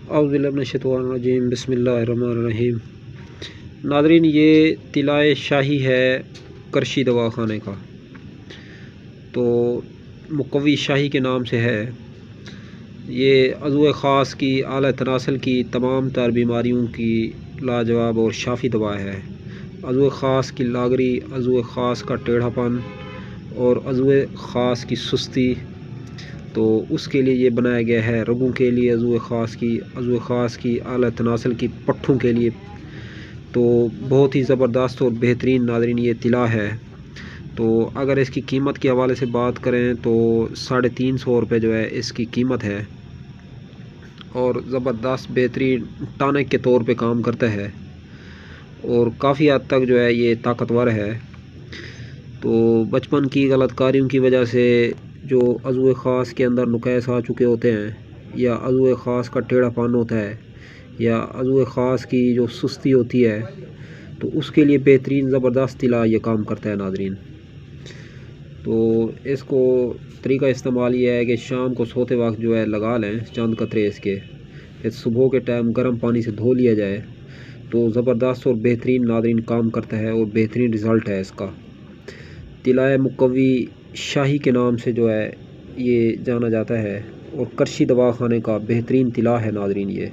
اعوذ باللہ من الشیطان الرجیم، بسم اللہ الرحمن الرحیم۔ ناظرین، یہ طلائے شاہی ہے کرشی دوا خانے کا، تو مقوی شاہی کے نام سے ہے۔ یہ عضو خاص کی اعلیٰ تناسل کی تمام تر بیماریوں کی لاجواب اور شافی دوا ہے۔ عضو خاص کی لاغری، عضو خاص کا ٹیڑھا پن اور عضو خاص کی سستی، تو اس کے لیے یہ بنایا گیا ہے۔ رگوں کے لیے عضو خاص کی اعلیٰ تناسل کی پٹھوں کے لیے تو بہت ہی زبردست اور بہترین ناظرین یہ طلا ہے۔ تو اگر اس کی قیمت کے حوالے سے بات کریں تو 350 روپے جو ہے اس کی قیمت ہے، اور زبردست بہترین ٹانک کے طور پہ کام کرتا ہے اور کافی حد تک جو ہے یہ طاقتور ہے۔ تو بچپن کی غلط کاریوں کی وجہ سے جو عضو خاص کے اندر نقائص آ چکے ہوتے ہیں، یا عضو خاص کا ٹیڑھا پن ہوتا ہے، یا عضو خاص کی جو سستی ہوتی ہے، تو اس کے لیے بہترین زبردست طلا یہ کام کرتا ہے ناظرین۔ تو اس کو طریقہ استعمال یہ ہے کہ شام کو سوتے وقت جو ہے لگا لیں چند قطرے اس کے، پھر صبح کے ٹائم گرم پانی سے دھو لیا جائے تو زبردست اور بہترین ناظرین کام کرتا ہے اور بہترین رزلٹ ہے اس کا۔ طلائے مقوی شاہی کے نام سے جو ہے یہ جانا جاتا ہے، اور کرشی دوا خانے کا بہترین طلا ہے ناظرین یہ۔